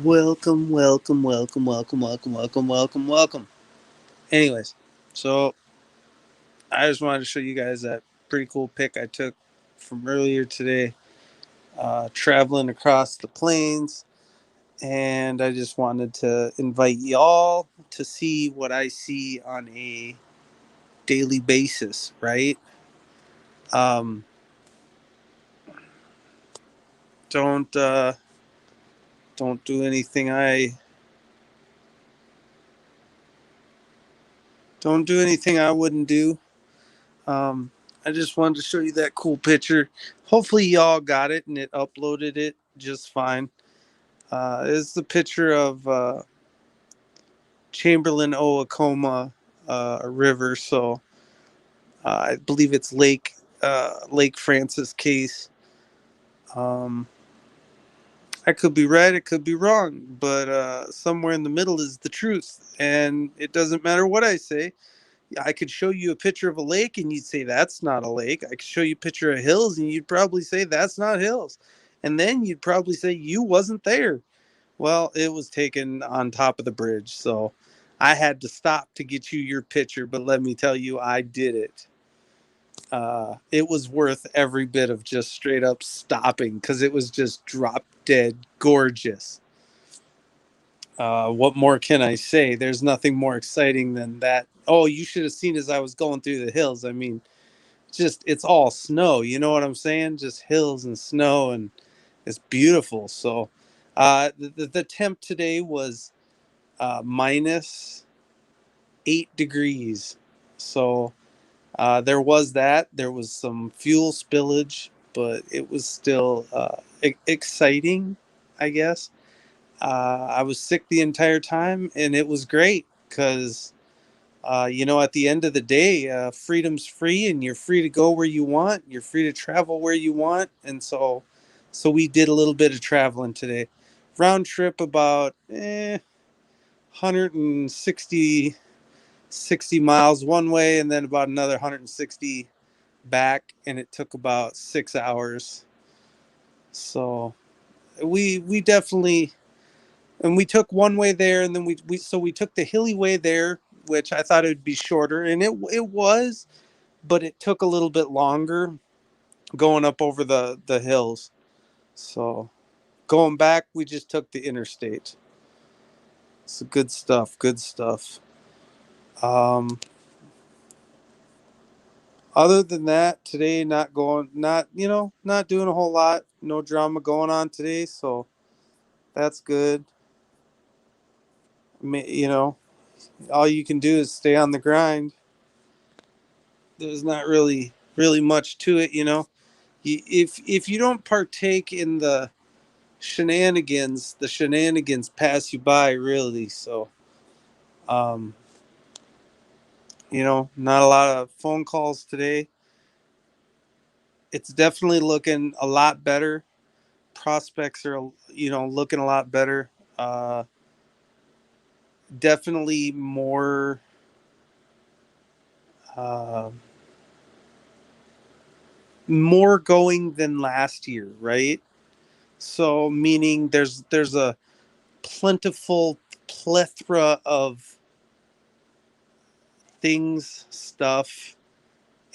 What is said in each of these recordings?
Welcome, welcome, welcome, welcome, welcome, welcome, welcome, welcome. Anyways, so I just wanted to show you guys that pretty cool pic I took from earlier today, traveling across the plains. And I just wanted to invite y'all to see what I see on a daily basis, right? Um, don't don't do anything I don't do anything I wouldn't do. Um, I just wanted to show you that cool picture. Hopefully, y'all got it and it uploaded it just fine. It's the picture of Chamberlain, Oklahoma, river. So I believe it's Lake Francis case. Um, I could be right, it could be wrong, but somewhere in the middle is the truth, and it doesn't matter what I say. I could show you a picture of a lake and you'd say that's not a lake. I could show you a picture of hills and you'd probably say that's not hills. And then you'd probably say you wasn't there. Well, it was taken on top of the bridge. So I had to stop to get you your picture, but let me tell you, I did it. It was worth every bit of just straight up stopping because it was just drop dead gorgeous. What more can I say? There's nothing more exciting than that. Oh, you should have seen as I was going through the hills. I mean, just it's all snow. You know what I'm saying? Just hills and snow, and it's beautiful. So, the temp today was -8 degrees. So there was that. There was some fuel spillage, but it was still exciting, I guess. I was sick the entire time, and it was great because, at the end of the day, freedom's free, and you're free to go where you want. You're free to travel where you want, and so we did a little bit of traveling today. Round trip about 160 miles one way, and then about another 160 back, and it took about 6 hours. So we definitely and we took one way there, and then we took the hilly way there, which I thought it would be shorter, and it was, but it took a little bit longer going up over the hills. So going back, we just took the interstate. So good stuff, good stuff. Um, Other than that, today not doing a whole lot. No drama going on today, so that's good. All you can do is stay on the grind. There's not really much to it. If you don't partake in the shenanigans pass you by, really. So, um, not a lot of phone calls today. It's definitely looking a lot better. Prospects are looking a lot better. Definitely uh, more going than last year, right? So meaning there's a plentiful plethora of things,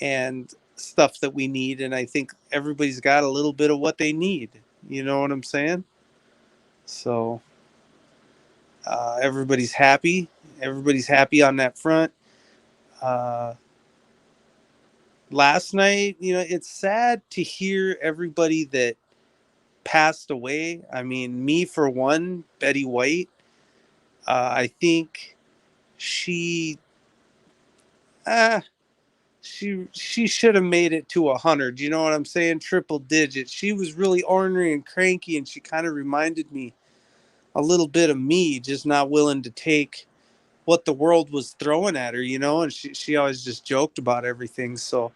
and stuff that we need, and I think everybody's got a little bit of what they need. You know what I'm saying? So everybody's happy. Everybody's happy on that front. Uh, Last night, it's sad to hear everybody that passed away. I mean, me for one, Betty White. I think she uh, she should have made it to 100. You know what I'm saying? Triple digits. She was really ornery and cranky, and she kind of reminded me a little bit of me, just not willing to take what the world was throwing at her. And she always just joked about everything. So,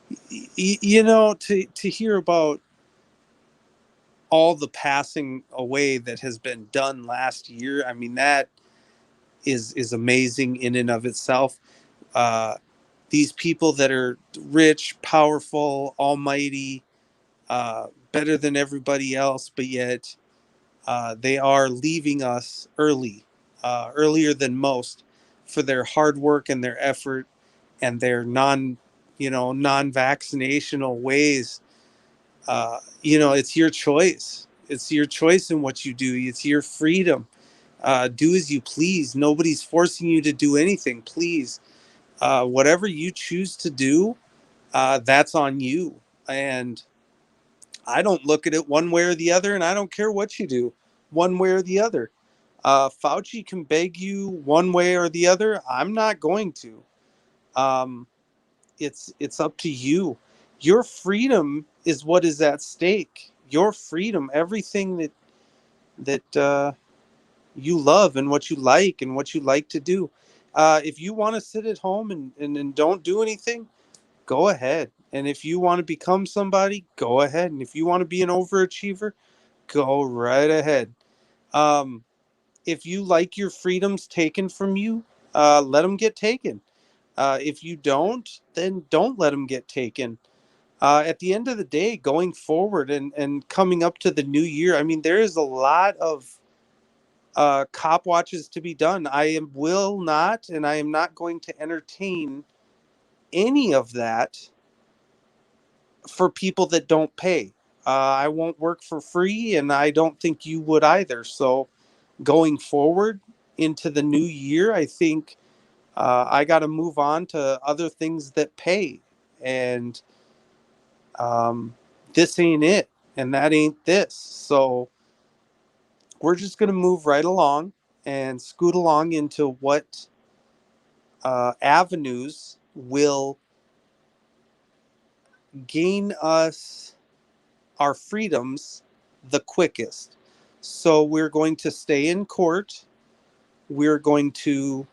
to hear about all the passing away that has been done last year, I mean, that is amazing in and of itself. Uh, these people that are rich, powerful, almighty, better than everybody else, but yet They are leaving us early, earlier than most, for their hard work and their effort and their non-vaccinational ways. It's your choice. It's your choice in what you do. It's your freedom. Do as you please. Nobody's forcing you to do anything. Please, whatever you choose to do, that's on you. And I don't look at it one way or the other, and I don't care what you do, one way or the other. Fauci can beg you one way or the other. I'm not going to. Um, it's up to you. Your freedom is what is at stake. Your freedom, everything that you love and what you like to do. If you want to sit at home and don't do anything, go ahead. And if you want to become somebody, go ahead. And if you want to be an overachiever, go right ahead. Um, if you like your freedoms taken from you, let them get taken. If you don't, then don't let them get taken. At the end of the day, going forward and coming up to the new year, I mean, there is a lot of cop watches to be done. Will not, and I am not going to entertain any of that for people that don't pay. I won't work for free, and I don't think you would either. So, going forward into the new year, I think I got to move on to other things that pay. And this ain't it, and that ain't this. So, we're just going to move right along and scoot along into what avenues will gain us our freedoms the quickest. So we're going to stay in court. We're going to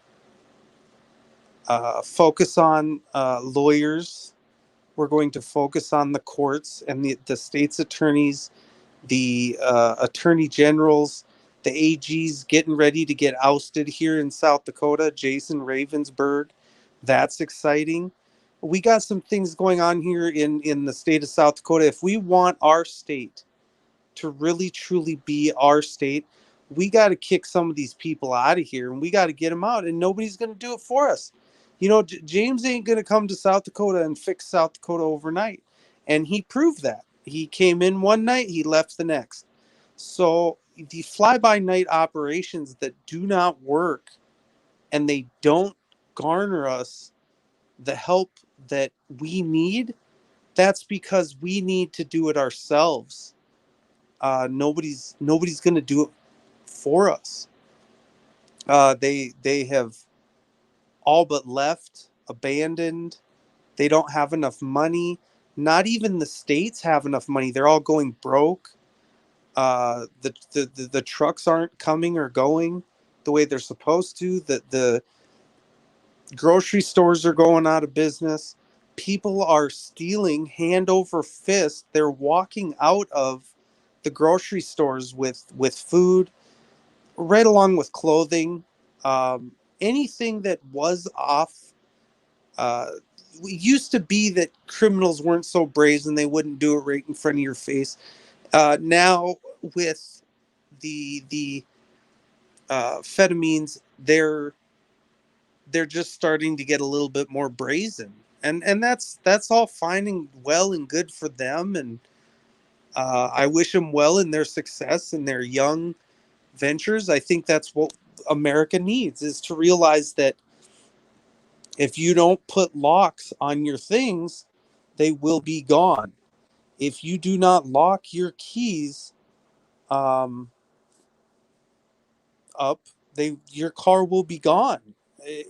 focus on lawyers. We're going to focus on the courts and the state's attorneys, the attorney generals, the AGs getting ready to get ousted here in South Dakota, Jason Ravensburg. That's exciting. We got some things going on here in the state of South Dakota. If we want our state to really truly be our state, we got to kick some of these people out of here and we got to get them out, and nobody's going to do it for us. James ain't going to come to South Dakota and fix South Dakota overnight. And he proved that. He came in one night, he left the next. So the fly by night operations that do not work and they don't garner us the help that we need, that's because we need to do it ourselves. Nobody's going to do it for us. They have all but left, abandoned. They don't have enough money. Not even the states have enough money. They're all going broke. The trucks aren't coming or going the way they're supposed to. The grocery stores are going out of business. People are stealing hand over fist. They're walking out of the grocery stores with food, right along with clothing. Anything that was off. It used to be that criminals weren't so brazen; they wouldn't do it right in front of your face. Now with the amphetamines, they're just starting to get a little bit more brazen, and that's all fine and well and good for them. And I wish them well in their success and their young ventures. I think that's what America needs, is to realize that if you don't put locks on your things, they will be gone. If you do not lock your keys um, up, your car will be gone.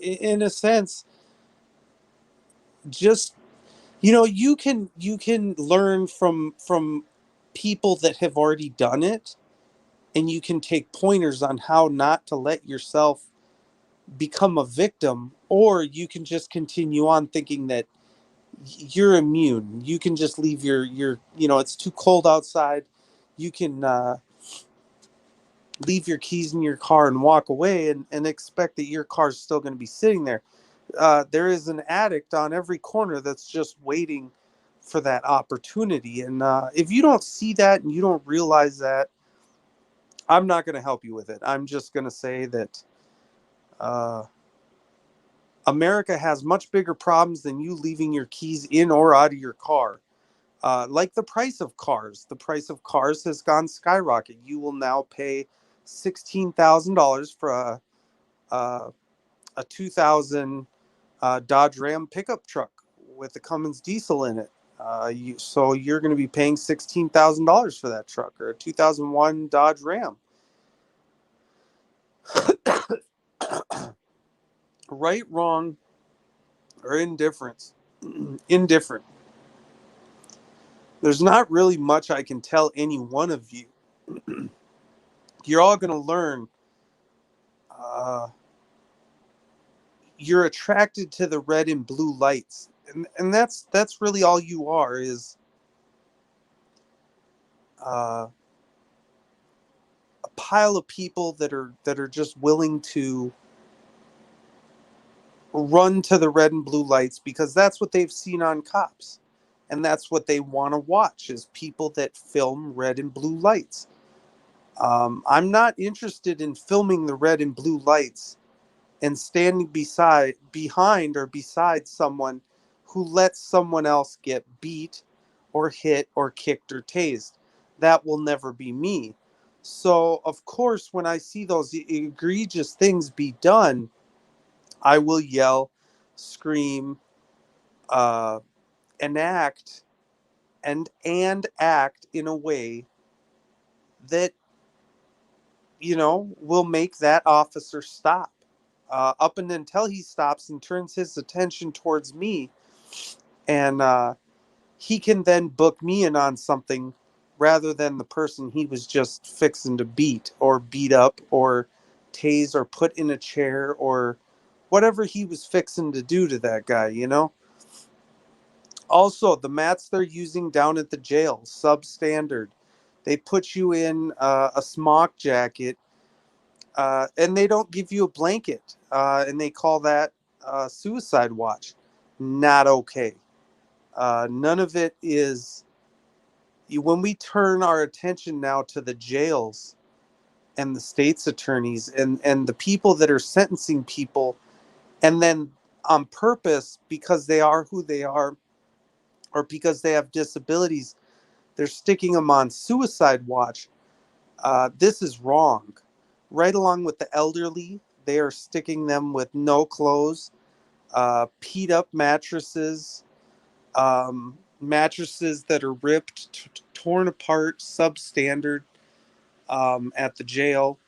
In a sense, just you can learn from people that have already done it, and you can take pointers on how not to let yourself become a victim, or you can just continue on thinking that you're immune. You can just leave it's too cold outside. You can leave your keys in your car and walk away, and expect that your car's still going to be sitting there. There is an addict on every corner that's just waiting for that opportunity. And if you don't see that and you don't realize that, I'm not going to help you with it. I'm just going to say that uh, America has much bigger problems than you leaving your keys in or out of your car. Like the price of cars. The price of cars has gone skyrocket. You will now pay $16,000 for a 2000 Dodge Ram pickup truck with a Cummins diesel in it. So you're going to be paying $16,000 for that truck, or a 2001 Dodge Ram. Right, wrong, or indifference. Indifferent. There's not really much I can tell any one of you. You're all going to learn. Uh, you're attracted to the red and blue lights, and that's really all you are, is uh, a pile of people that are just willing to run to the red and blue lights because that's what they've seen on cops, and that's what they want to watch, is people that film red and blue lights. I'm not interested in filming the red and blue lights and standing behind or beside someone who lets someone else get beat or hit or kicked or tased. That will never be me. So, of course, when I see those egregious things be done, I will yell, scream, uh, enact, and act in a way that, will make that officer stop. Up and until he stops and turns his attention towards me, and he can then book me in on something rather than the person he was just fixing to beat or beat up or tase or put in a chair or whatever he was fixing to do to that guy. Also, the mats they're using down at the jail, substandard. They put you in a smock jacket, and they don't give you a blanket, and they call that suicide watch. Not okay. None of it is. When we turn our attention now to the jails and the state's attorneys and the people that are sentencing people, and then on purpose, because they are who they are or because they have disabilities, they're sticking them on suicide watch. This is wrong. Right along with the elderly, they are sticking them with no clothes, peed up mattresses, mattresses that are ripped, torn apart, substandard, at the jail.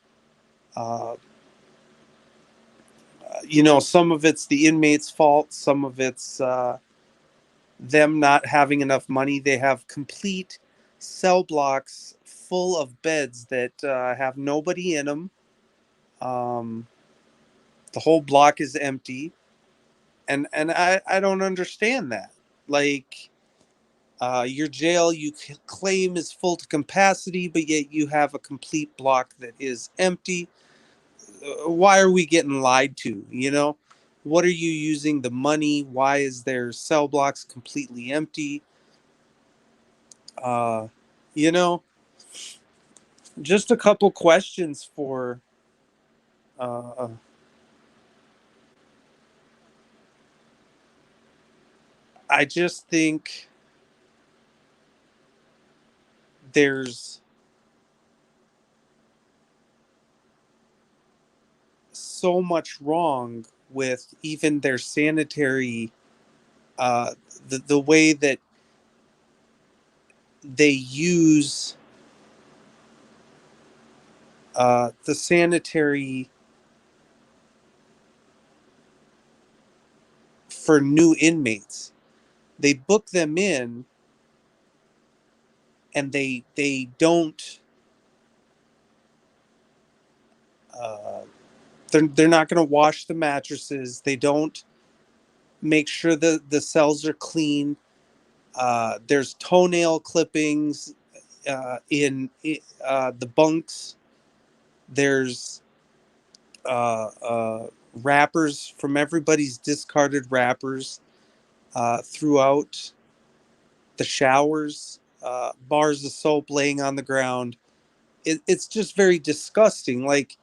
Uh, some of it's the inmates' fault, some of it's them not having enough money. They have complete cell blocks full of beds that have nobody in them. Um, the whole block is empty, and I don't understand that. Like, your jail you claim is full to capacity, but yet you have a complete block that is empty. Why are we getting lied to? What are you using the money? Why is their cell blocks completely empty? Uh, you know, just a couple questions for. Uh, I just think there's so much wrong with even their sanitary, uh, the way that they use the sanitary for new inmates. They book them in, and they don't. Uh, they're not going to wash the mattresses. They don't make sure the cells are clean. There's toenail clippings in the bunks. There's wrappers from everybody's discarded wrappers throughout the showers. Bars of soap laying on the ground. it's just very disgusting. Like,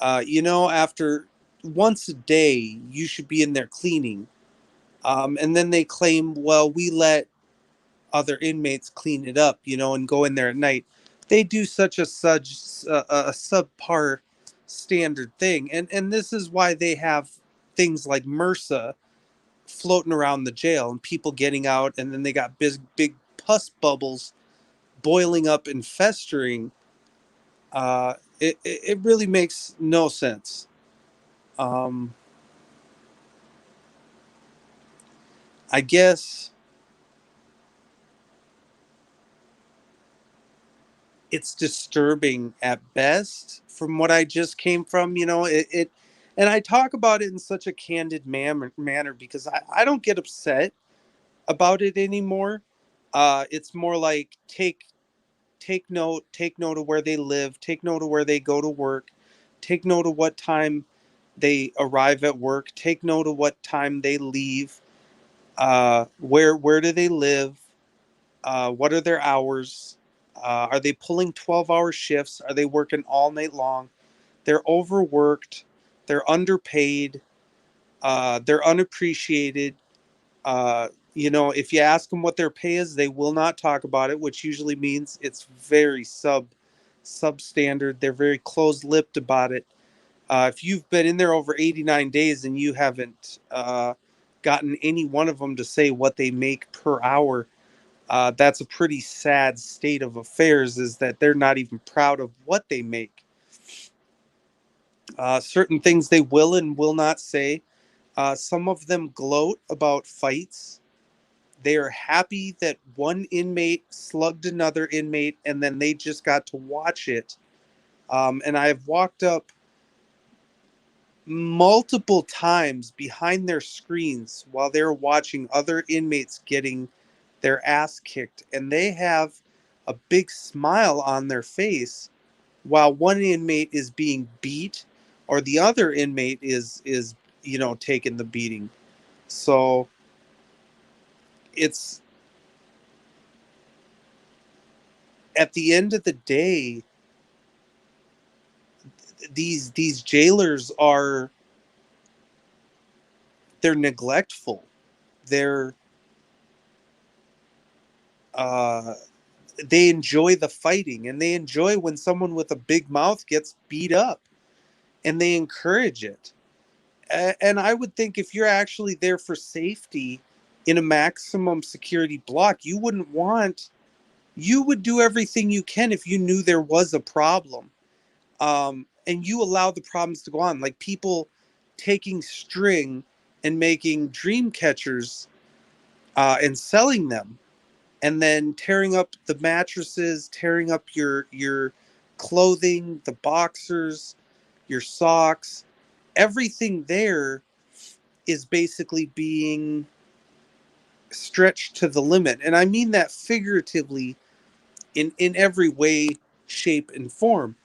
after once a day, you should be in there cleaning. And then they claim, well, we let other inmates clean it up, and go in there at night. They do such a subpar standard thing, and this is why they have things like MRSA floating around the jail and people getting out, and then they got big pus bubbles boiling up and festering. It really makes no sense. Um, I guess it's disturbing at best from what I just came from. And I talk about it in such a candid manner because I don't get upset about it anymore. It's more like take note of where they live, take note of where they go to work, take note of what time they arrive at work, take note of what time they leave, where do they live, what are their hours, are they pulling 12-hour shifts, are they working all night long, they're overworked, they're underpaid, they're unappreciated. If you ask them what their pay is, they will not talk about it, which usually means it's very substandard. They're very close-lipped about it. If you've been in there over 89 days and you haven't gotten any one of them to say what they make per hour, that's a pretty sad state of affairs, is that they're not even proud of what they make. Certain things they will and will not say. Some of them gloat about fights. They are happy that one inmate slugged another inmate and then they just got to watch it. And I've walked up multiple times behind their screens while they're watching other inmates getting their ass kicked, and they have a big smile on their face while one inmate is being beat or the other inmate is taking the beating. So it's, at the end of the day, these jailers they're neglectful. They're uh they enjoy the fighting, and they enjoy when someone with a big mouth gets beat up, and they encourage it. And I would think if you're actually there for safety in a maximum security block, you would do everything you can if you knew there was a problem. And you allow the problems to go on, like people taking string and making dream catchers and selling them, and then tearing up the mattresses, tearing up your clothing, the boxers, your socks, everything there is basically being stretched to the limit. And I mean that figuratively, in every way, shape, and form.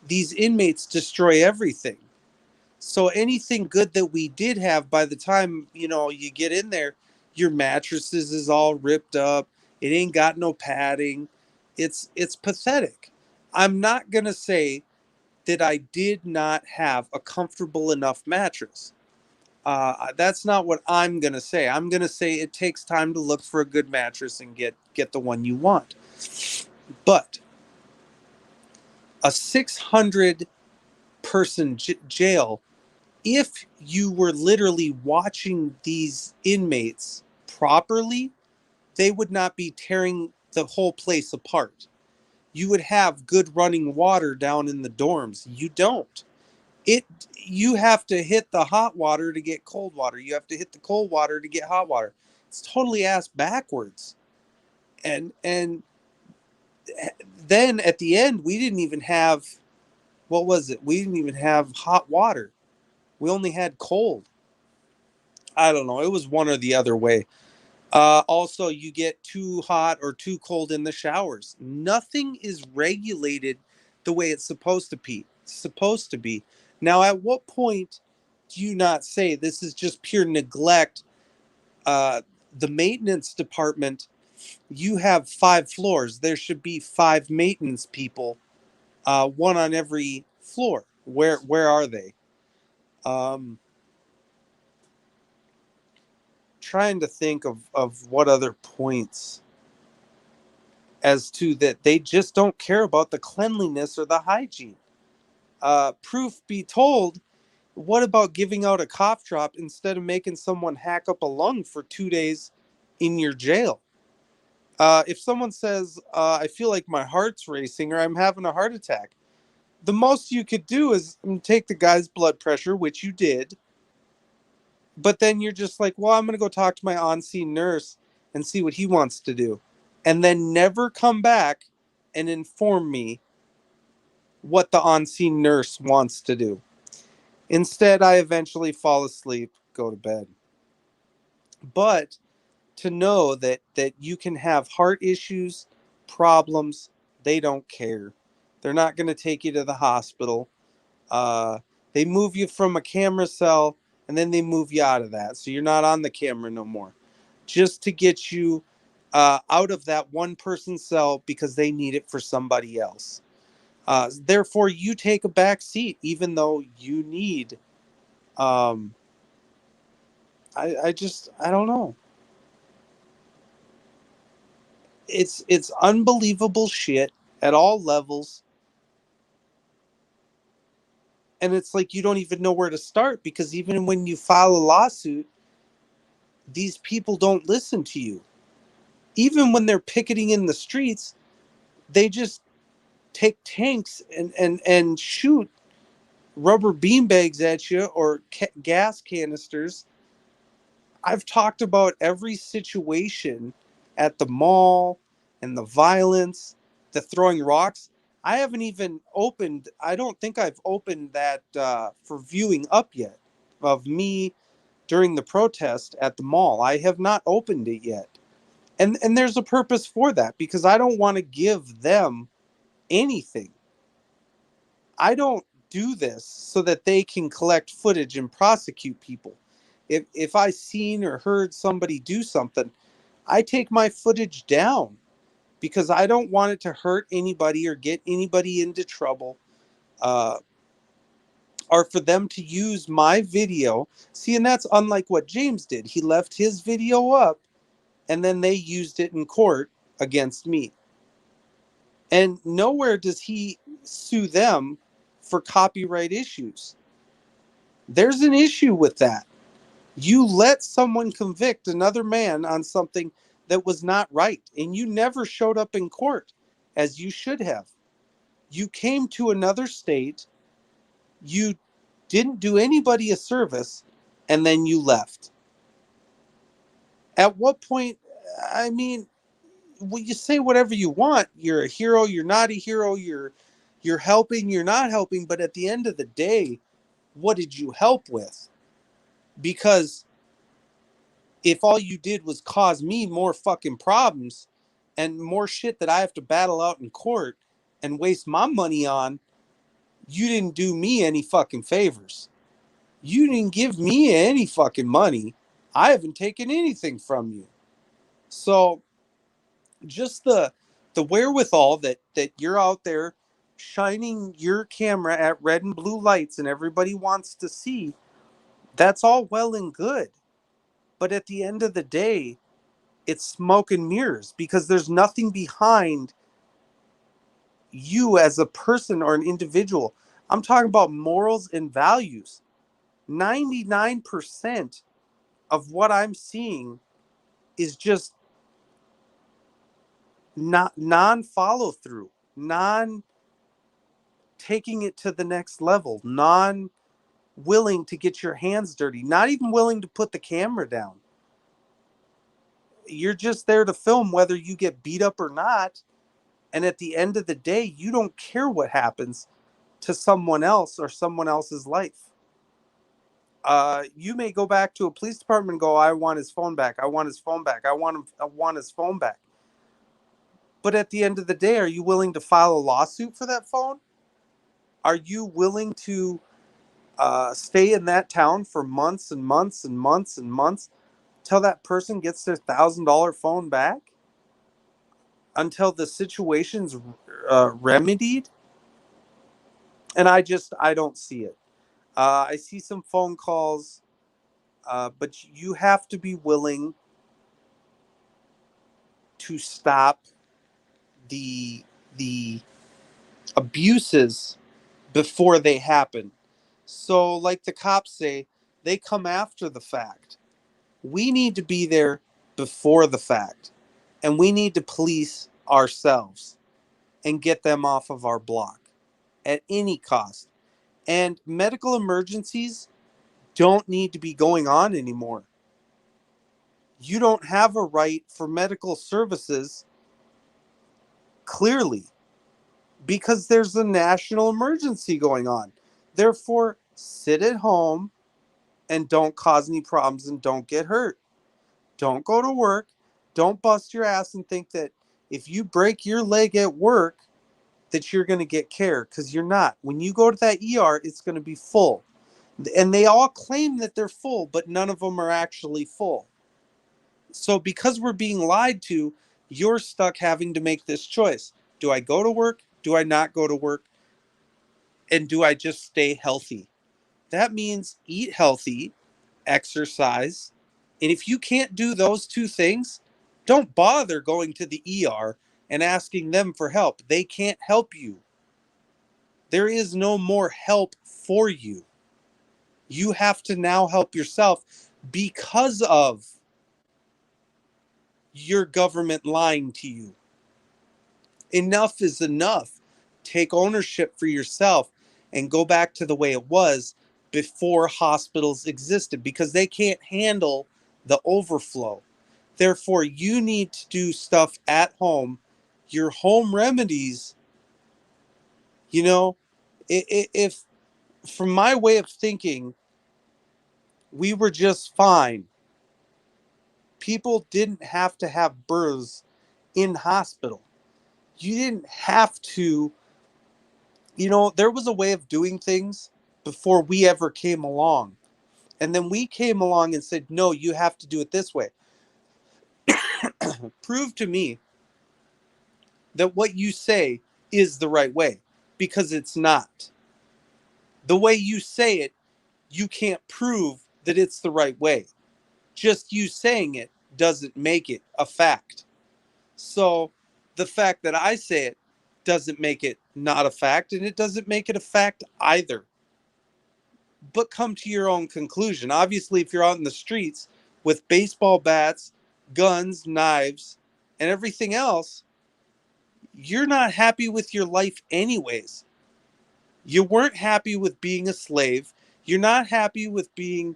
These inmates destroy everything. So anything good that we did have, by the time you get in there, your mattresses is all ripped up. It ain't got no padding. It's pathetic. I'm not gonna say that I did not have a comfortable enough mattress. That's not what I'm gonna say. I'm gonna say it takes time to look for a good mattress and get the one you want. But a 600 person jail, if you were literally watching these inmates properly, they would not be tearing the whole place apart. You would have good running water down in the dorms. You don't. It You have to hit the hot water to get cold water. You have to hit the cold water to get hot water. It's totally ass backwards. And then at the end, we didn't even have, what was it? We didn't even have hot water. We only had cold. I don't know. It was one or the other way. Also, you get too hot or too cold in the showers. Nothing is regulated the way it's supposed to be. Now, at what point do you not say this is just pure neglect? Uh, the maintenance department, you have 5 floors. There should be 5 maintenance people one on every floor. Where are they? Um, Trying to think of what other points as to that they just don't care about the cleanliness or the hygiene. Proof be told, what about giving out a cough drop instead of making someone hack up a lung for 2 days in your jail? If someone says, I feel like my heart's racing or I'm having a heart attack, the most you could do is take the guy's blood pressure, which you did, but then you're just like, well, I'm going to go talk to my on-scene nurse and see what he wants to do. And then never come back and inform me what the on-scene nurse wants to do. Instead, I eventually fall asleep, go to bed. But to know that you can have heart issues, problems, they don't care. They're not going to take you to the hospital. Uh, they move you from a camera cell and then they move you out of that. So you're not on the camera no more. Just to get you out of that one person cell because they need it for somebody else. Therefore, you take a back seat, even though you need. Um, I don't know. It's unbelievable shit at all levels, and it's like you don't even know where to start because even when you file a lawsuit, these people don't listen to you. Even when they're picketing in the streets, they just take tanks and shoot rubber beanbags at you or gas canisters. I've talked about every situation at the mall and the violence, the throwing rocks. I haven't even opened, I don't think I've opened that for viewing up yet of me during the protest at the mall. I have not opened it yet. And there's a purpose for that because I don't want to give them anything. I don't do this so that they can collect footage and prosecute people. If I seen or heard somebody do something, I take my footage down because I don't want it to hurt anybody or get anybody into trouble, uh, or for them to use my video. See, and that's unlike what James did. He left his video up and then they used it in court against me. And nowhere does he sue them for copyright issues. There's an issue with that. You let someone convict another man on something that was not right, and you never showed up in court as you should have. You came to another state, you didn't do anybody a service, and then you left. At what point, I mean, well, you say whatever you want. You're a hero, you're not a hero, you're helping, you're not helping, but at the end of the day, what did you help with? Because if all you did was cause me more fucking problems and more shit that I have to battle out in court and waste my money on, you didn't do me any fucking favors. You didn't give me any fucking money. I haven't taken anything from you. So just the wherewithal that you're out there shining your camera at red and blue lights and everybody wants to see, that's all well and good. But at the end of the day, it's smoke and mirrors because there's nothing behind you as a person or an individual. I'm talking about morals and values. 99% of what I'm seeing is just not non follow through, non taking it to the next level, non willing to get your hands dirty, not even willing to put the camera down. You're just there to film whether you get beat up or not. And at the end of the day, you don't care what happens to someone else or someone else's life. You may go back to a police department and go, I want his phone back. I want his phone back. I want his phone back. But at the end of the day, are you willing to file a lawsuit for that phone? Are you willing to stay in that town for months and months and months and months till that person gets their $1,000 phone back? Until the situation's remedied? And I don't see it. I see some phone calls, but you have to be willing to stop the the abuses before they happen. So, like the cops say, they come after the fact. We need to be there before the fact, and we need to police ourselves and get them off of our block at any cost. And medical emergencies don't need to be going on anymore. You don't have a right for medical services clearly because there's a national emergency going on. Therefore, sit at home and don't cause any problems and don't get hurt. Don't go to work. Don't bust your ass and think that if you break your leg at work that you're going to get care, because you're not. When you go to that ER, it's going to be full. And they all claim that they're full, but none of them are actually full. So because we're being lied to, you're stuck having to make this choice. Do I go to work? Do I not go to work? And do I just stay healthy? That means eat healthy, exercise. And if you can't do those two things, don't bother going to the ER and asking them for help. They can't help you. There is no more help for you. You have to now help yourself because of your government lying to you. Enough is enough. Take ownership for yourself and go back to the way it was before hospitals existed because they can't handle the overflow. Therefore, you need to do stuff at home. Your home remedies, you know, if from my way of thinking, we were just fine. People didn't have to have births in hospital. You didn't have to, there was a way of doing things before we ever came along. And then we came along and said, no, you have to do it this way. Prove to me that what you say is the right way because it's not. The way you say it, you can't prove that it's the right way. Just you saying it doesn't make it a fact. So the fact that I say it doesn't make it not a fact, and it doesn't make it a fact either. But come to your own conclusion. Obviously, if you're out in the streets with baseball bats, guns, knives, and everything else, you're not happy with your life anyways. You weren't happy with being a slave. You're not happy with being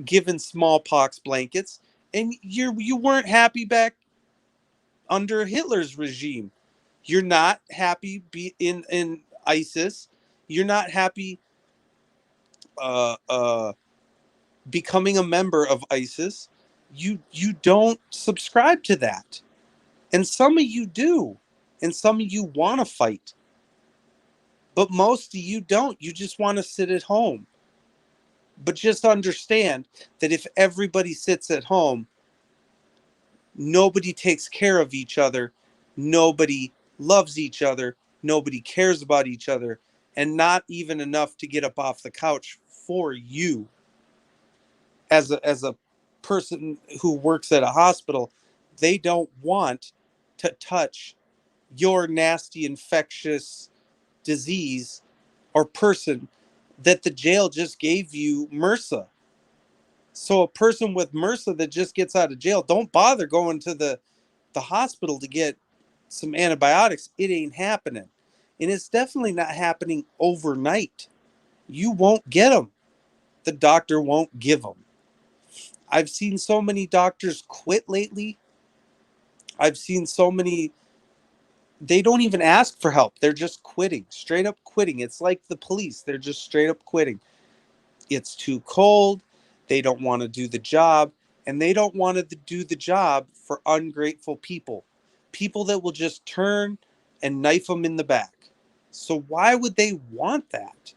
given smallpox blankets, and you weren't happy back under Hitler's regime. You're not happy in ISIS. You're not happy uh, uh, becoming a member of ISIS. You don't subscribe to that, and some of you do, and some of you want to fight, but most of you don't. You just want to sit at home. But just understand that if everybody sits at home, nobody takes care of each other, nobody loves each other, nobody cares about each other, and not even enough to get up off the couch for you as a person who works at a hospital. They don't want to touch your nasty infectious disease or person that the jail just gave you MRSA. So a person with MRSA that just gets out of jail, don't bother going to the hospital to get some antibiotics. It ain't happening. And it's definitely not happening overnight. You won't get them. The doctor won't give them. I've seen so many doctors quit lately. I've seen so many, they don't even ask for help. They're just quitting, straight up quitting. It's like the police. They're just straight up quitting. It's too cold. They don't want to do the job. And they don't want to do the job for ungrateful people. People that will just turn and knife them in the back. So why would they want that?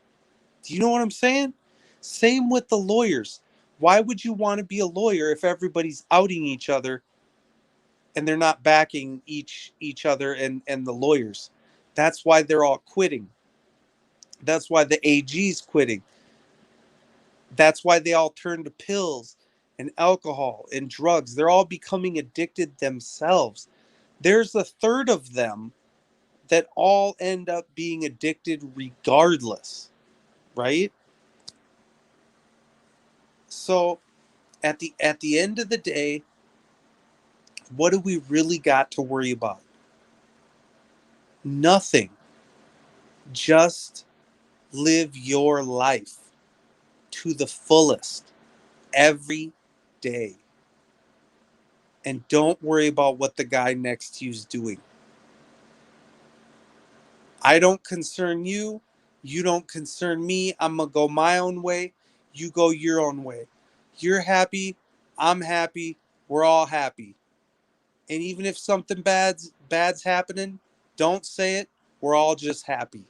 Do you know what I'm saying? Same with the lawyers. Why would you want to be a lawyer if everybody's outing each other and they're not backing each other and the lawyers? That's why they're all quitting. That's why the AG's quitting. That's why they all turn to pills and alcohol and drugs. They're all becoming addicted themselves. There's a third of them that all end up being addicted regardless, right? So at the end of the day, what do we really got to worry about? Nothing. Just live your life to the fullest every day. And don't worry about what the guy next to you is doing. I don't concern you. You don't concern me. I'm going to go my own way. You go your own way. You're happy. I'm happy. We're all happy. And even if something bad's happening, don't say it. We're all just happy.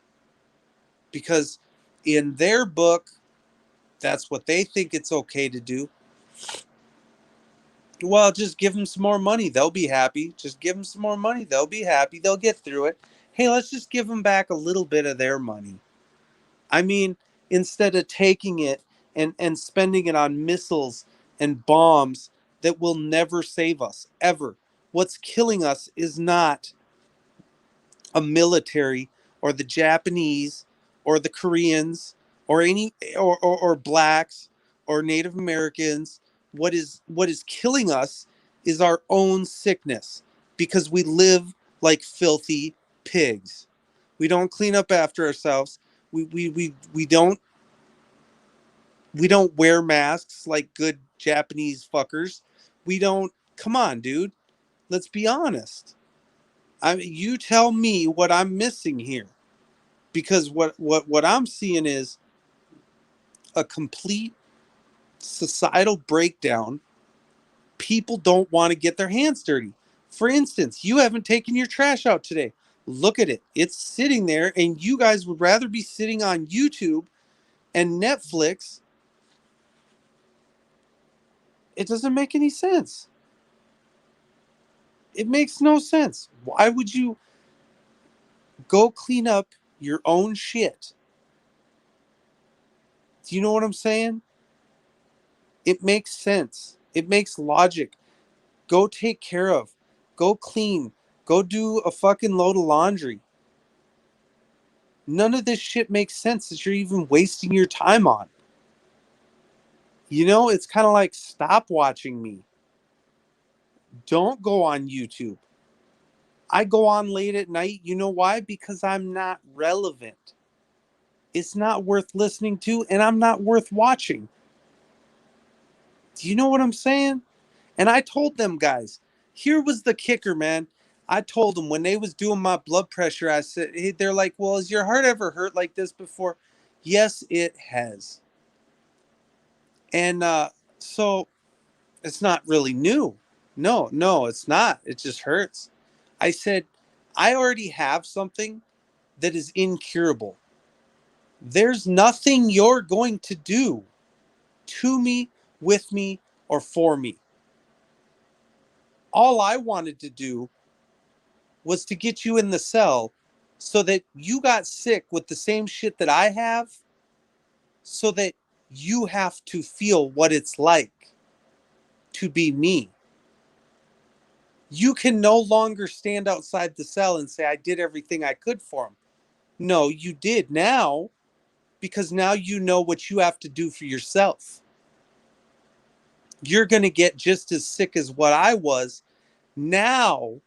Because in their book, that's what they think it's okay to do. Well, just give them some more money. They'll be happy. Just give them some more money. They'll be happy. They'll get through it. Hey, let's just give them back a little bit of their money. I mean, instead of taking it and spending it on missiles and bombs that will never save us, ever. What's killing us is not a military or the Japanese or the Koreans or any or blacks or Native Americans. What is killing us is our own sickness because we live like filthy pigs. We don't clean up after ourselves. We don't wear masks like good Japanese fuckers. We don't come on, dude. Let's be honest. You tell me what I'm missing here. Because what I'm seeing is a complete societal breakdown. People don't want to get their hands dirty. For instance, you haven't taken your trash out today. Look at it. It's sitting there, and you guys would rather be sitting on YouTube and Netflix. It doesn't make any sense. It makes no sense. Why would you go clean up your own shit? Do you know what I'm saying? It makes sense. It makes logic. Go take care of. Go clean. Go do a fucking load of laundry. None of this shit makes sense that you're even wasting your time on. It's kind of like stop watching me. Don't go on YouTube. I go on late at night. You know why? Because I'm not relevant. It's not worth listening to, and I'm not worth watching. Do you know what I'm saying? And I told them guys, here was the kicker, man. I told them when they was doing my blood pressure, I said, hey, they're like, well, has your heart ever hurt like this before? Yes, it has. And so it's not really new. No, no, it's not. It just hurts. I said, I already have something that is incurable. There's nothing you're going to do to me, with me, or for me. All I wanted to do was to get you in the cell so that you got sick with the same shit that I have, so that you have to feel what it's like to be me. You can no longer stand outside the cell and say, I did everything I could for him. No, you did now, because now you know what you have to do for yourself. You're going to get just as sick as what I was. Now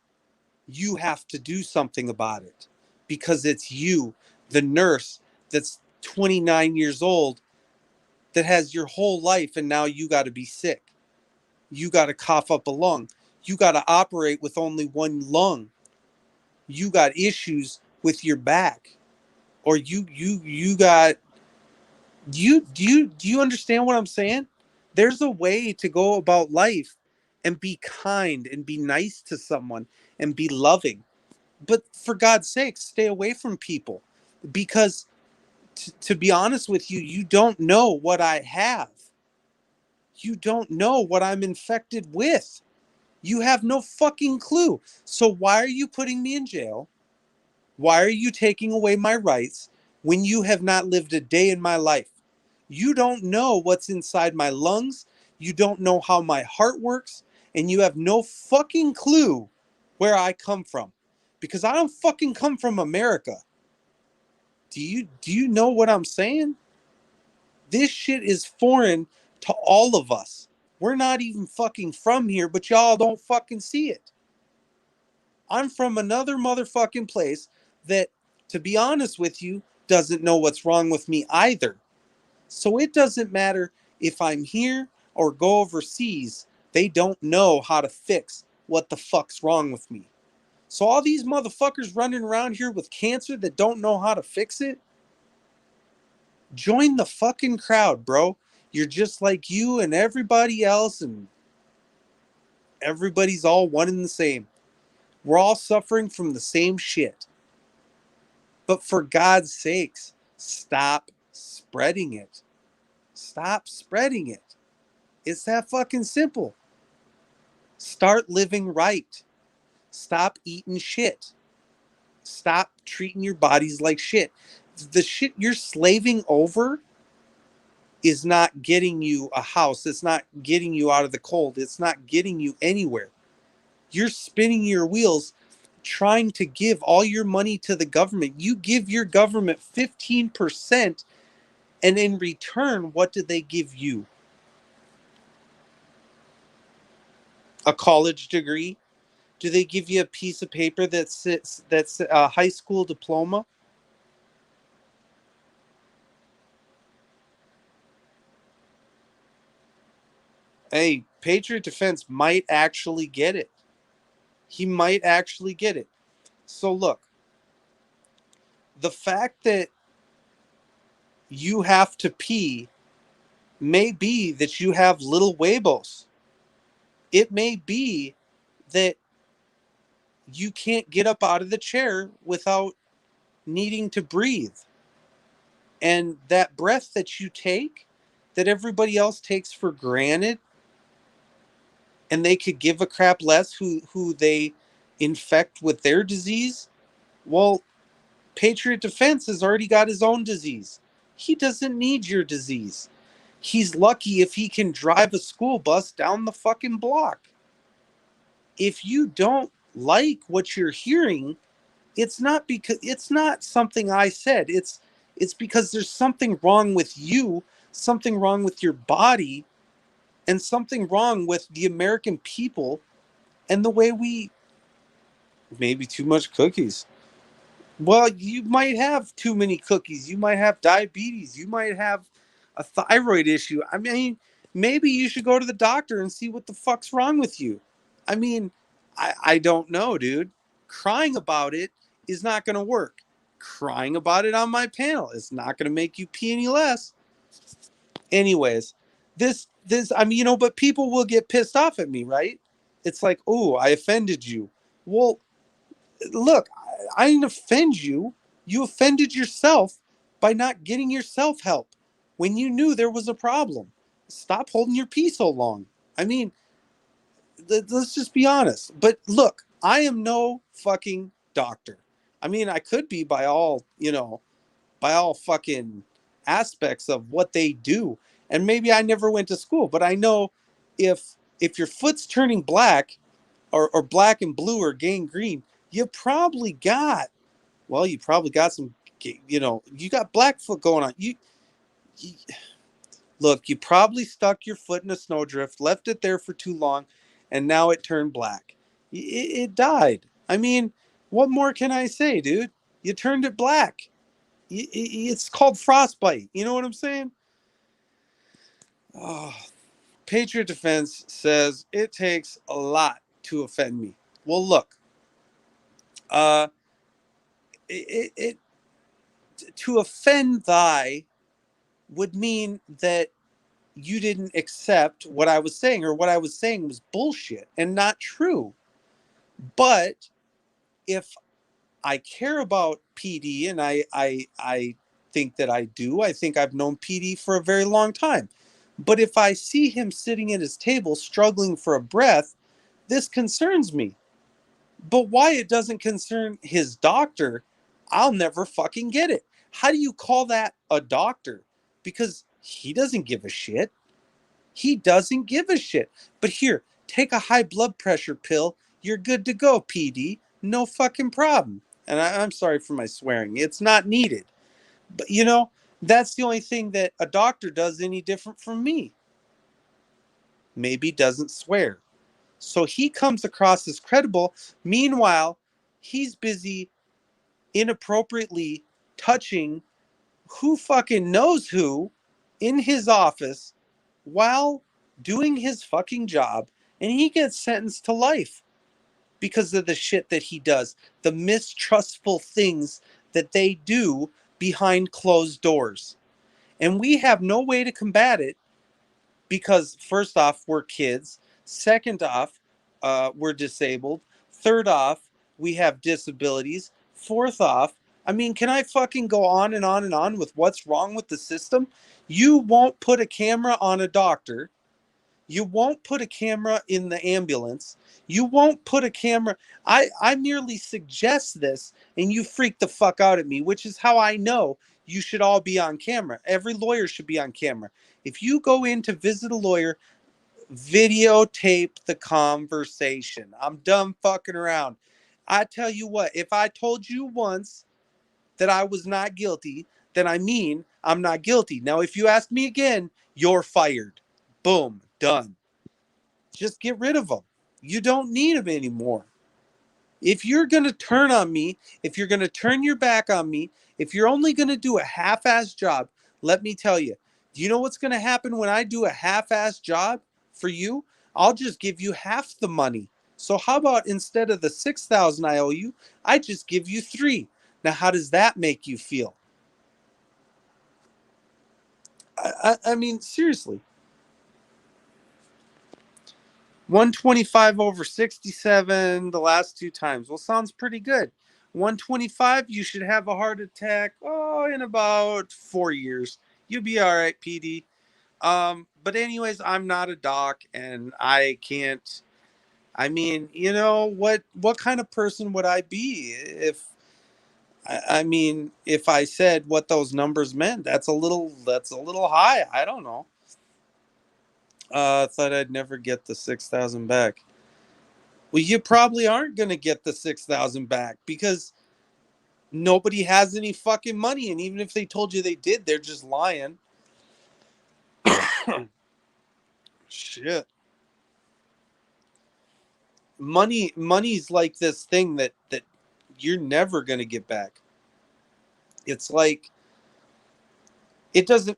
you have to do something about it because it's you, the nurse that's 29 years old, that has your whole life, and now you got to be sick. You got to cough up a lung. You got to operate with only one lung. You got issues with your back, or you got do you understand what I'm saying? There's a way to go about life and be kind and be nice to someone and be loving. But for God's sake, stay away from people, because to be honest with you, you don't know what I have. You don't know what I'm infected with. You have no fucking clue. So why are you putting me in jail? Why are you taking away my rights? when you have not lived a day in my life. You don't know what's inside my lungs. You don't know how my heart works. And you have no fucking clue where I come from. Because I don't fucking come from America. Do you know what I'm saying? This shit is foreign to all of us. We're not even fucking from here, but y'all don't fucking see it. I'm from another motherfucking place that, to be honest with you, doesn't know what's wrong with me either. So it doesn't matter if I'm here or go overseas. They don't know how to fix what the fuck's wrong with me. So all these motherfuckers running around here with cancer that don't know how to fix it, join the fucking crowd, bro. You're just like you and everybody else, and everybody's all one and the same. We're all suffering from the same shit. But for God's sakes, stop spreading it. Stop spreading it. It's that fucking simple. Start living right. Stop eating shit. Stop treating your bodies like shit. The shit you're slaving over is not getting you a house. It's not getting you out of the cold. It's not getting you anywhere. You're spinning your wheels trying to give all your money to the government. You give your government 15%, and in return, what do they give you? A college degree? Do they give you a piece of paper that's a high school diploma? Hey, Patriot Defense might actually get it. He might actually get it. So look, the fact that you have to pee may be that you have little huevos. It may be that you can't get up out of the chair without needing to breathe. And that breath that you take, that everybody else takes for granted, and they could give a crap less who they infect with their disease. Well, Patriot Defense has already got his own disease. He doesn't need your disease. He's lucky if he can drive a school bus down the fucking block. If you don't like what you're hearing, it's not something I said. It's because there's something wrong with you, something wrong with your body, and something wrong with the American people and the way we, maybe too much cookies. Well, you might have too many cookies. You might have diabetes. You might have a thyroid issue. I mean, maybe you should go to the doctor and see what the fuck's wrong with you. I mean, I don't know, dude. Crying about it is not going to work. Crying about it on my panel is not going to make you pee any less. Anyways, I mean, but people will get pissed off at me, right? It's like, oh, I offended you. Well, look, I didn't offend you. You offended yourself by not getting yourself help when you knew there was a problem. Stop holding your pee so long. I mean, let's just be honest. But look, I am no fucking doctor. I mean, I could be by all fucking aspects of what they do. And maybe I never went to school, but I know if your foot's turning black or black and blue or gangrene, you probably got, you probably got some, you got Blackfoot going on. You look, you probably stuck your foot in a snowdrift, left it there for too long, and now it turned black. It died. I mean, what more can I say, dude? You turned it black. It's called frostbite. You know what I'm saying? Oh, Patriot Defense says it takes a lot to offend me. Well, look, uh, it to offend thy would mean that you didn't accept what I was saying, or what I was saying was bullshit and not true. But if I care about PD, and I think that I do, I think I've known PD for a very long time. But if I see him sitting at his table struggling for a breath, this concerns me. But why it doesn't concern his doctor, I'll never fucking get it. How do you call that a doctor? Because he doesn't give a shit. He doesn't give a shit. But here, take a high blood pressure pill. You're good to go, PD. No fucking problem. And I'm sorry for my swearing. It's not needed. But that's the only thing that a doctor does any different from me. Maybe doesn't swear. So he comes across as credible. Meanwhile, he's busy inappropriately touching who fucking knows who in his office while doing his fucking job, and he gets sentenced to life because of the shit that he does, the mistrustful things that they do behind closed doors. And we have no way to combat it because, first off, we're kids. Second off, we're disabled. Third off, we have disabilities. Fourth off, I mean, can I fucking go on and on and on with what's wrong with the system? You won't put a camera on a doctor. You won't put a camera in the ambulance. You won't put a camera. I merely suggest this and you freak the fuck out at me, which is how I know you should all be on camera. Every lawyer should be on camera. If you go in to visit a lawyer, videotape the conversation. I'm done fucking around. I tell you what, if I told you once that I was not guilty, then I mean I'm not guilty. Now, if you ask me again, you're fired. Boom, done. Just get rid of them. You don't need them anymore. If you're going to turn on me, if you're going to turn your back on me, if you're only going to do a half-ass job, let me tell you, do you know what's going to happen when I do a half-ass job for you? I'll just give you half the money. So how about instead of the 6,000 I owe you, I just give you 3. Now, how does that make you feel? I mean, seriously. 125 over 67 the last 2 times. Well, sounds pretty good. 125, you should have a heart attack, in about 4 years. You'll be all right, PD. But anyways, I'm not a doc and I can't. I mean, what kind of person would I be if I mean, if I said what those numbers meant? That's a little high. I don't know. I thought I'd never get the 6,000 back. Well, you probably aren't going to get the 6,000 back because nobody has any fucking money. And even if they told you they did, they're just lying. Shit. Money's like this thing that you're never going to get back. It's like it doesn't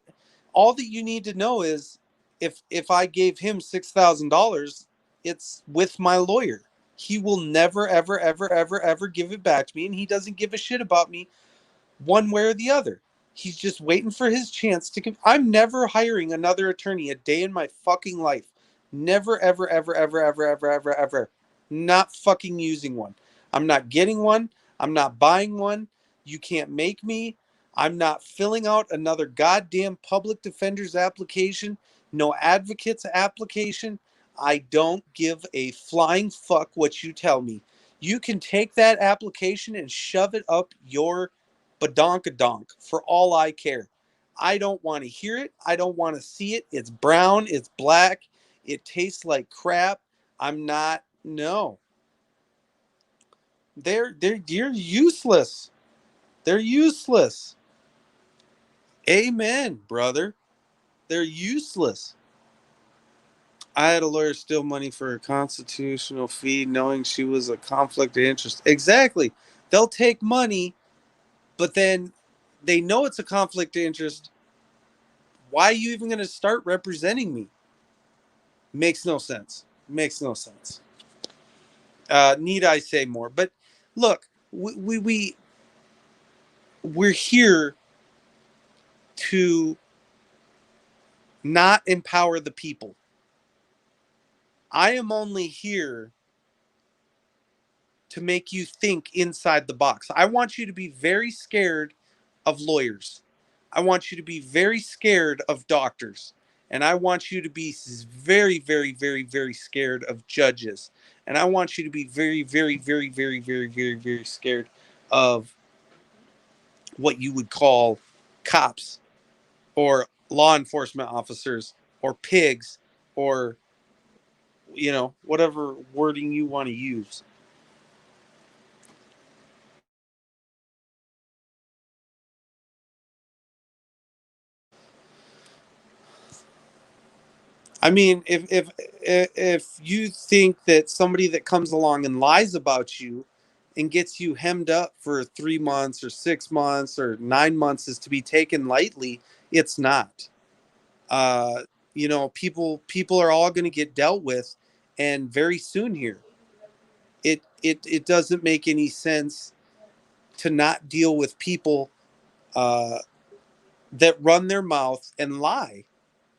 all that you need to know is if I gave him $6,000, it's with my lawyer. He will never ever ever ever ever give it back to me and he doesn't give a shit about me one way or the other. He's just waiting for his chance to. I'm never hiring another attorney a day in my fucking life. Never, ever, ever, ever, ever, ever, ever, ever. Not fucking using one. I'm not getting one. I'm not buying one. You can't make me. I'm not filling out another goddamn public defender's application. No advocate's application. I don't give a flying fuck what you tell me. You can take that application and shove it up your badonkadonk for all I care. I don't want to hear it. I don't want to see it. It's brown. It's black. It tastes like crap. I'm not. No. You're useless. They're useless. Amen, brother. They're useless. I had a lawyer steal money for a constitutional fee, knowing she was a conflict of interest. Exactly. They'll take money, but then they know it's a conflict of interest. Why are you even going to start representing me? Makes no sense. Makes no sense. Need I say more? But look, we're here to not empower the people. I am only here to make you think inside the box. I want you to be very scared of lawyers. I want you to be very scared of doctors. And I want you to be very, very, very, very scared of judges. And I want you to be very, very, very, very, very, very, very scared of what you would call cops or law enforcement officers or pigs or, whatever wording you want to use. I mean, if you think that somebody that comes along and lies about you and gets you hemmed up for 3 months or 6 months or 9 months is to be taken lightly, it's not. Uh, people are all going to get dealt with, and very soon here. It doesn't make any sense to not deal with people uh, that run their mouth and lie.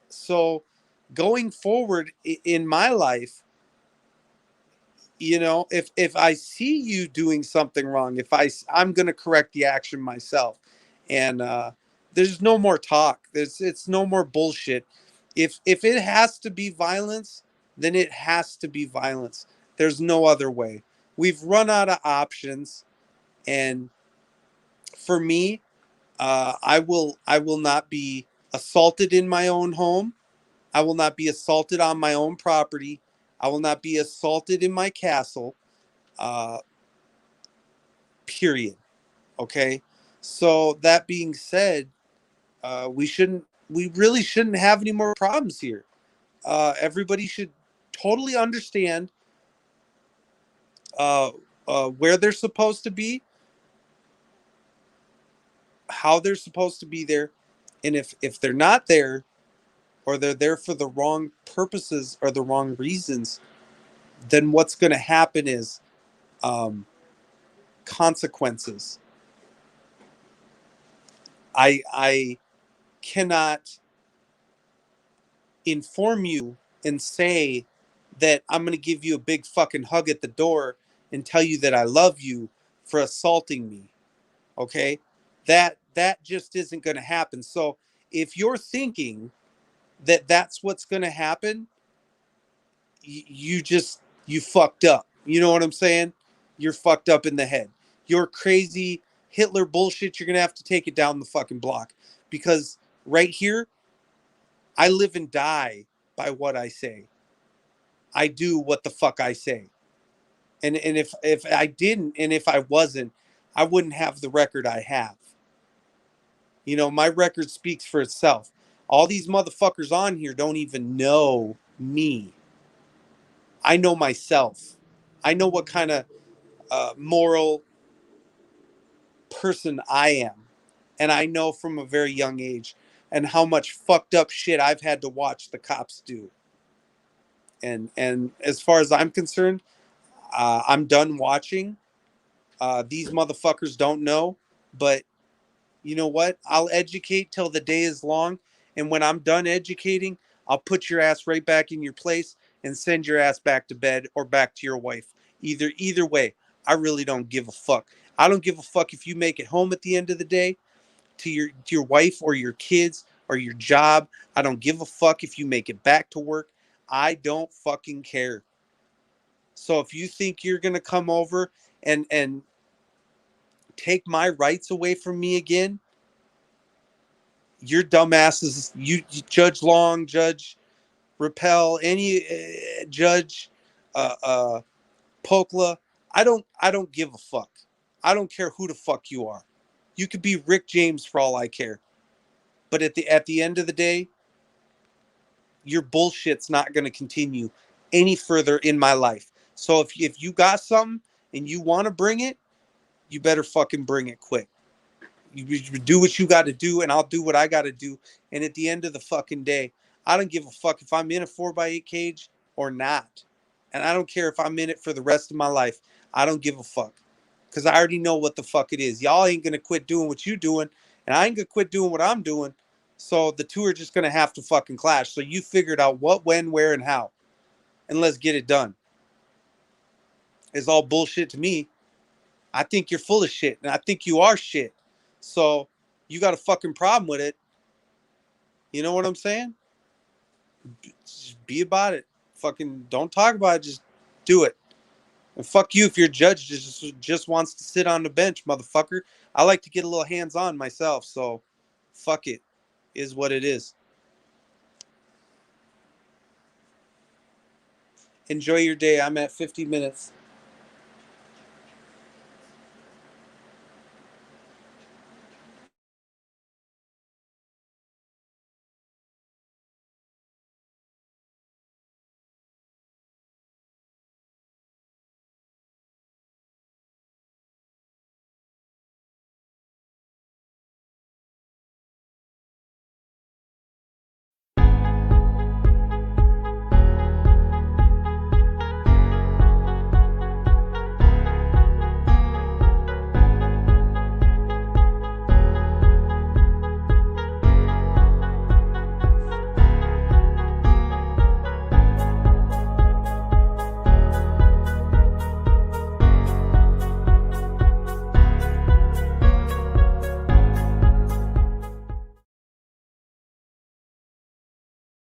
So, going forward in my life, if I see you doing something wrong, I'm going to correct the action myself. And there's no more talk. It's no more bullshit. If it has to be violence, then it has to be violence. There's no other way. We've run out of options. And for me, I will not be assaulted in my own home. I will not be assaulted on my own property. I will not be assaulted in my castle. Uh, period. Okay. So that being said, we really shouldn't have any more problems here. Everybody should totally understand uh, where they're supposed to be, how they're supposed to be there, and if they're not there, or they're there for the wrong purposes or the wrong reasons, then what's going to happen is um, consequences. I cannot inform you and say that I'm going to give you a big fucking hug at the door and tell you that I love you for assaulting me. Okay? That just isn't going to happen. So if you're thinking that that's what's going to happen, you fucked up. You know what I'm saying? You're fucked up in the head. You're crazy Hitler bullshit. You're going to have to take it down the fucking block because right here I live and die by what I say. I do what the fuck I say. And if I didn't and if I wasn't, I wouldn't have the record I have. My record speaks for itself. All these motherfuckers on here don't even know me. I know myself. I know what kind of moral person I am. And I know from a very young age and how much fucked up shit I've had to watch the cops do. And as far as I'm concerned, I'm done watching. These motherfuckers don't know, but you know what? I'll educate till the day is long, and when I'm done educating, I'll put your ass right back in your place and send your ass back to bed or back to your wife. Either way, I really don't give a fuck. I don't give a fuck if you make it home at the end of the day to your wife or your kids or your job. I don't give a fuck if you make it back to work. I don't fucking care. So if you think you're gonna come over and take my rights away from me again, your dumbasses, you Judge Long, Judge Rappel, any Judge uh, Pokla, I don't give a fuck. I don't care who the fuck you are. You could be Rick James for all I care. But at the end of the day, your bullshit's not going to continue any further in my life. So if you got something and you want to bring it, you better fucking bring it quick. You do what you got to do, and I'll do what I got to do. And at the end of the fucking day, I don't give a fuck if I'm in a 4x8 cage or not. And I don't care if I'm in it for the rest of my life. I don't give a fuck. Because I already know what the fuck it is. Y'all ain't going to quit doing what you doing, and I ain't going to quit doing what I'm doing. So the two are just going to have to fucking clash. So you figured out what, when, where, and how. And let's get it done. It's all bullshit to me. I think you're full of shit, and I think you are shit. So you got a fucking problem with it. You know what I'm saying? Just be about it. Fucking don't talk about it. Just do it. And fuck you if your judge just wants to sit on the bench, motherfucker. I like to get a little hands on myself, so fuck it. Is what it is. Enjoy your day. I'm at 50 minutes.